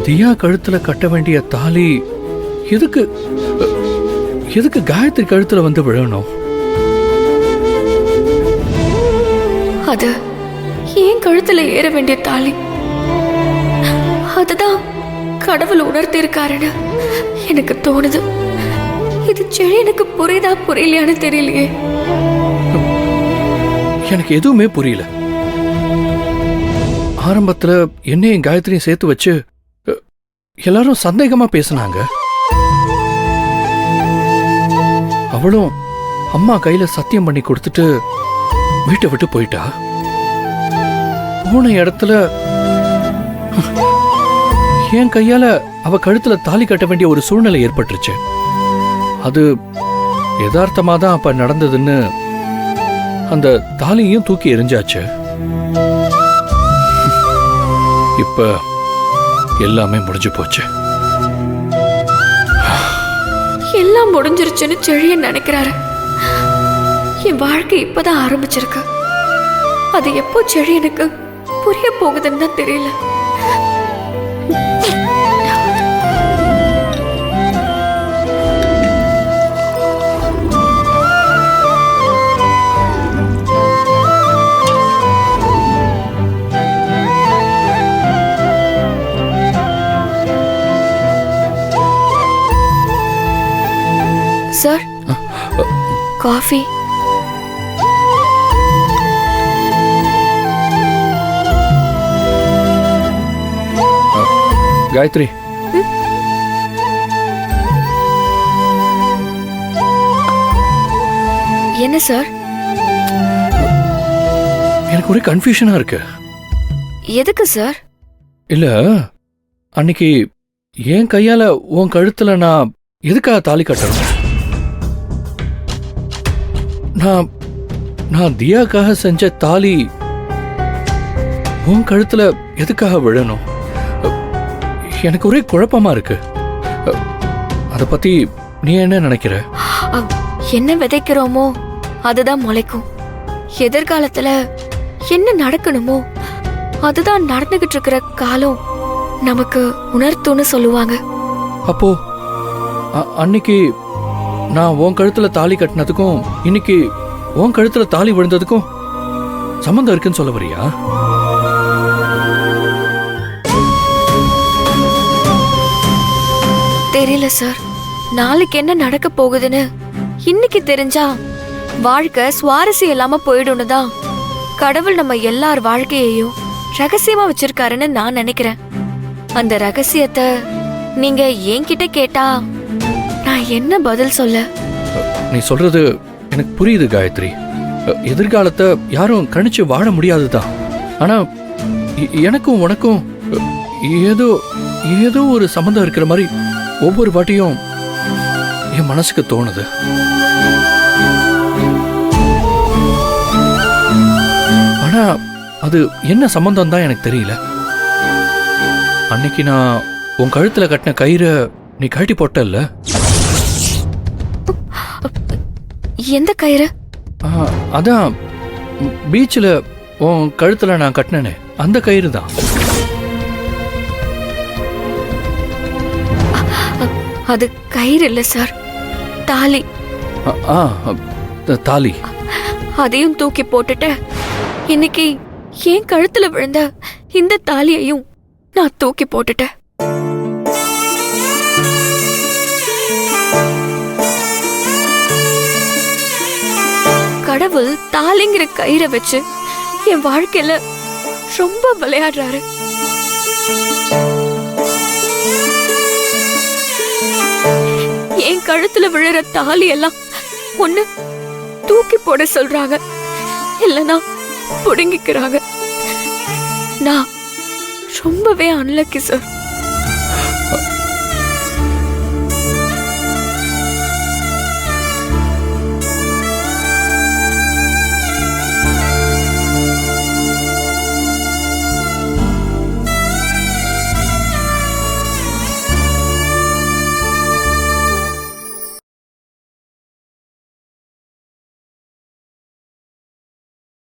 தியா கழுத்துல கட்ட வேண்டிய தாலி எதுக்கு எதுக்கு காயத்ரி கழுத்துல வந்து விழணும்? அது ஏன் கழுத்துல ஏற வேண்டிய தாலி. அதுதான் கடவுள் உணர்த்தி இருக்காருன்னு எனக்கு தோணுது. இது எனக்கு புரியுதா புரியலையான்னு தெரியலையே. எனக்கு எதுவுமே புரியல. ஆரம்பத்துல என்னையும் காயத்ரியும் சேர்த்து வச்சு எல்லாரும் சந்தேகமா பேசினாங்க. அவளும் அம்மா கையில சத்தியம் பண்ணி கொடுத்துட்டு வீட்டை விட்டு போயிட்டா. போன இடத்துல என் கையால அவ கழுத்துல தாலி கட்ட வேண்டிய ஒரு சூழ்நிலை ஏற்பட்டுருச்சு. அது யதார்த்தமா தான் அப்ப நடந்ததுன்னு அந்த தாலியையும் தூக்கி எறிஞ்சாச்சு. இப்ப எல்லாமே முடிஞ்சு போச்சு. எல்லாம் முடிஞ்சிருச்சுன்னு செழியன் நினைக்கிறாரு. என் வாழ்க்கை இப்பதான் ஆரம்பிச்சிருக்கு. அது எப்போ செழியனுக்கு புரிய போகுதுன்னு தான் தெரியல. Sir, coffee. காயத்ரி, என்ன சார்? எனக்கு ஒரு கன்ஃபியூஷனா இருக்கு. எதுக்கு சார்? இல்ல, அன்னைக்கு என் கையால உன் கழுத்துல நான் எதுக்காக தாலி கட்டணும்? நான் தியாக்காக செஞ்ச தாலி உன் கழுத்துல எதுக்காக விழணும்? எனக்கு ஒரே குழப்பமா இருக்கு. அத பத்தி நீ என்ன நினைக்கிற? என்ன விதைக்கிறோமோ அதுதான் முளைக்கும். எதிர்காலத்துல என்ன நடக்கணுமோ அதுதான் நடந்துகிட்டு இருக்கிற காலம் நமக்கு உணர்த்துன்னு சொல்லுவாங்க. அப்போ அன்னைக்கு நான் உன் கழுத்துல தாலி கட்டினதுக்கும் இன்னைக்கு உன் கழுத்துல தாலி விழுந்ததுக்கும் சம்பந்தம் இருக்குன்னு சொல்ல வரியா? தெரியல சார். நாளைக்கு என்ன நடக்க போகுதுன்னு இன்னைக்கு தெரிஞ்சா வாழ்க்கை சுவாரஸ்யம் இல்லாம போயிடும்னு தான் கடவுள் நம்ம எல்லார் வாழ்க்கையையும் ரகசியமா வச்சிருக்காருன்னு நான் நினைக்கிறேன். அந்த ரகசியத்தை நீங்க என்கிட்ட கேட்டா நான் என்ன பதில் சொல்ல? நீ சொல்றது எனக்கு புரியுது காயத்ரி. எதிர்காலத்தை யாரும் கணிச்சு வாழ முடியாதுதான். ஆனா எனக்கும் உனக்கும் ஏதோ ஏதோ ஒரு சம்பந்தம் இருக்கிற மாதிரி ஒவ்வொரு வாட்டியும் என் மனசுக்கு தோணுது. ஆனா அது என்ன சம்பந்தம் தான் எனக்கு தெரியல. அன்னைக்கு நான் உன் கழுத்துல கட்டின கயிறை நீ கழட்டி போட்டல்ல? எந்த கயிறு? அதான் பீச்சில் உன் கழுத்துல நான் கட்டினேனே அந்த கயிறு தான். அது கயிறு இல்ல சார், தாலி. தாலி. அதையும் தூக்கி போட்டுட்டு இன்னைக்கு என் கழுத்துல விழுந்த இந்த தாலியையும் நான் தூக்கி போட்டுட்டேன். கடவுள் தாலிங்கிற கயிறை வச்சு என் வாழ்க்கையில ரொம்ப விளையாடுறாரு. என் கழுத்துல விழுற தாலி எல்லாம் ஒண்ணு தூக்கி போட சொல்றாங்க, இல்லனா புடுங்கிக்கிறாங்க. நான் ரொம்பவே அன்லக்கி சார்.